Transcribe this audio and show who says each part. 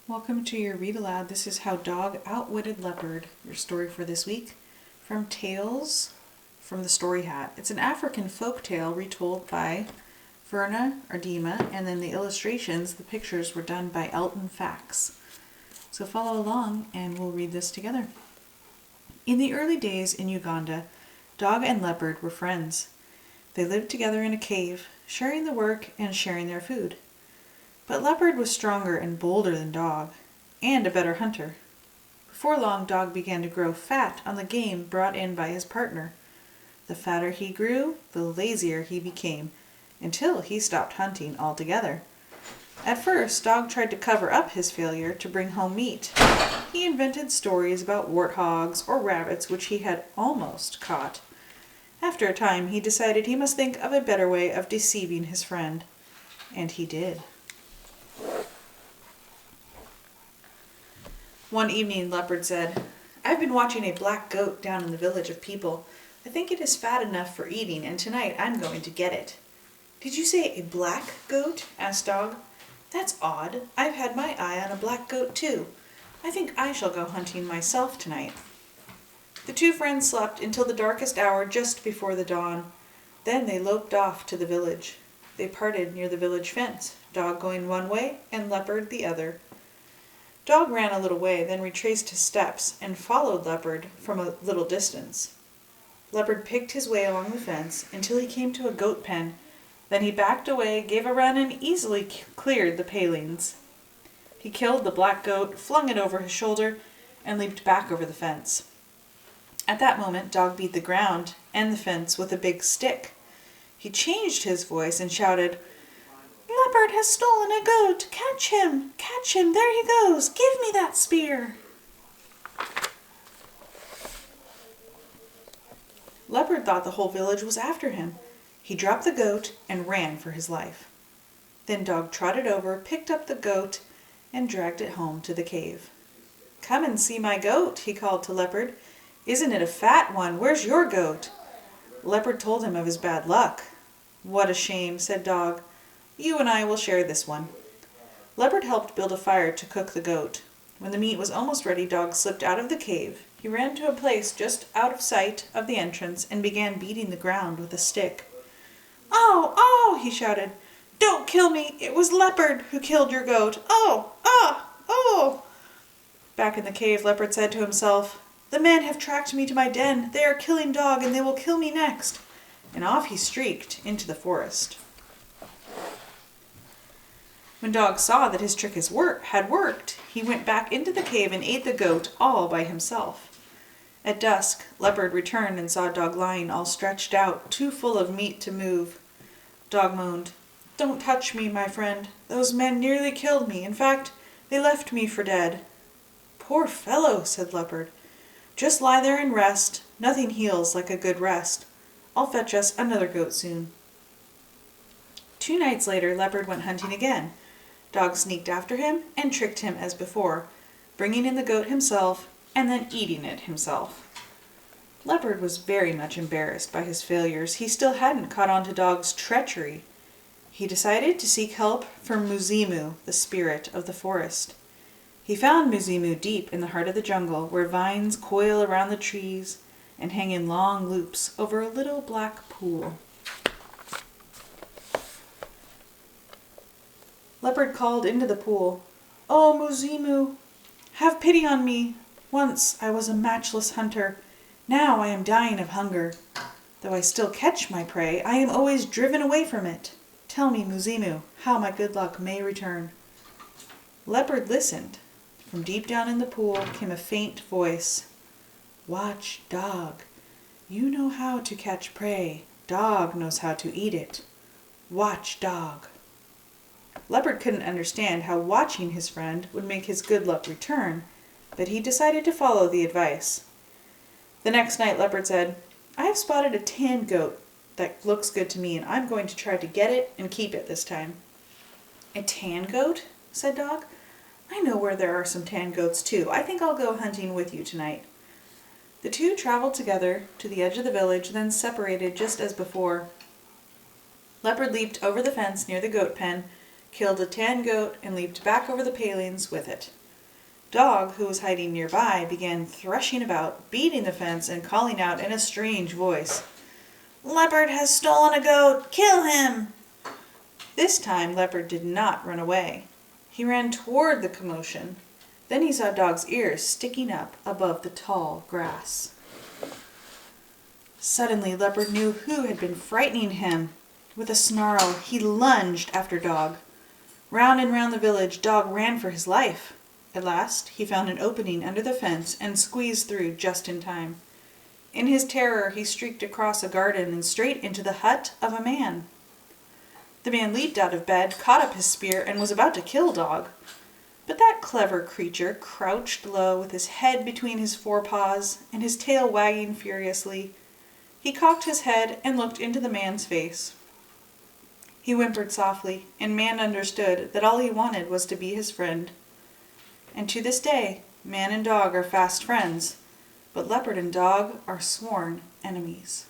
Speaker 1: Welcome to your Read Aloud. This is How Dog Outwitted Leopard, your story for this week, from Tales from the Story Hat. It's an African folk tale retold by Verna Ardema, and then the illustrations, the pictures, were done by Elton Fax. So follow along and we'll read this together. In the early days in Uganda, Dog and Leopard were friends. They lived together in a cave, sharing the work and sharing their food. But Leopard was stronger and bolder than Dog, and a better hunter. Before long, Dog began to grow fat on the game brought in by his partner. The fatter he grew, the lazier he became, until he stopped hunting altogether. At first, Dog tried to cover up his failure to bring home meat. He invented stories about warthogs or rabbits which he had almost caught. After a time, he decided he must think of a better way of deceiving his friend. And he did. One evening, Leopard said, "I've been watching a black goat down in the village of people. I think it is fat enough for eating, and tonight I'm going to get it." "Did you say a black goat?" asked Dog. "That's odd. I've had my eye on a black goat too. I think I shall go hunting myself tonight." The two friends slept until the darkest hour just before the dawn. Then they loped off to the village. They parted near the village fence, Dog going one way and Leopard the other. Dog ran a little way, then retraced his steps and followed Leopard from a little distance. Leopard picked his way along the fence until he came to a goat pen. Then he backed away, gave a run, and easily cleared the palings. He killed the black goat, flung it over his shoulder, and leaped back over the fence. At that moment, Dog beat the ground and the fence with a big stick. He changed his voice and shouted, "Leopard has stolen a goat! Catch him! Catch him! There he goes! Give me that spear!" Leopard thought the whole village was after him. He dropped the goat and ran for his life. Then Dog trotted over, picked up the goat, and dragged it home to the cave. "Come and see my goat," he called to Leopard. "Isn't it a fat one? Where's your goat?" Leopard told him of his bad luck. "What a shame," said Dog. "You and I will share this one." Leopard helped build a fire to cook the goat. When the meat was almost ready, Dog slipped out of the cave. He ran to a place just out of sight of the entrance and began beating the ground with a stick. "Oh, oh!" he shouted. "Don't kill me! It was Leopard who killed your goat! Oh, ah, oh!" Back in the cave, Leopard said to himself, "The men have tracked me to my den. They are killing Dog, and they will kill me next." And off he streaked into the forest. When Dog saw that his trick had worked, he went back into the cave and ate the goat all by himself. At dusk, Leopard returned and saw Dog lying all stretched out, too full of meat to move. Dog moaned, "Don't touch me, my friend. Those men nearly killed me. In fact, they left me for dead." "Poor fellow," said Leopard. "Just lie there and rest. Nothing heals like a good rest. I'll fetch us another goat soon." 2 nights later, Leopard went hunting again. Dog sneaked after him and tricked him as before, bringing in the goat himself and then eating it himself. Leopard was very much embarrassed by his failures. He still hadn't caught on to Dog's treachery. He decided to seek help from Muzimu, the spirit of the forest. He found Muzimu deep in the heart of the jungle, where vines coil around the trees and hang in long loops over a little black pool. Leopard called into the pool, "Oh, Muzimu, have pity on me. Once I was a matchless hunter. Now I am dying of hunger. Though I still catch my prey, I am always driven away from it. Tell me, Muzimu, how my good luck may return." Leopard listened. From deep down in the pool came a faint voice. "Watch Dog. You know how to catch prey. Dog knows how to eat it. Watch Dog." Leopard couldn't understand how watching his friend would make his good luck return, but he decided to follow the advice. The next night, Leopard said, "I have spotted a tan goat that looks good to me, and I'm going to try to get it and keep it this time." "A tan goat?" said Dog. "I know where there are some tan goats too. I think I'll go hunting with you tonight." The two traveled together to the edge of the village, then separated just as before. Leopard leaped over the fence near the goat pen, killed a tan goat, and leaped back over the palings with it. Dog, who was hiding nearby, began threshing about, beating the fence, and calling out in a strange voice, "Leopard has stolen a goat! Kill him!" This time Leopard did not run away. He ran toward the commotion. Then he saw Dog's ears sticking up above the tall grass. Suddenly Leopard knew who had been frightening him. With a snarl, he lunged after Dog. Round and round the village, Dog ran for his life. At last he found an opening under the fence and squeezed through just in time. In his terror he streaked across a garden and straight into the hut of a man. The man leaped out of bed, caught up his spear, and was about to kill Dog. But that clever creature crouched low with his head between his forepaws and his tail wagging furiously. He cocked his head and looked into the man's face. He whimpered softly, and man understood that all he wanted was to be his friend. And to this day, man and dog are fast friends, but Leopard and Dog are sworn enemies.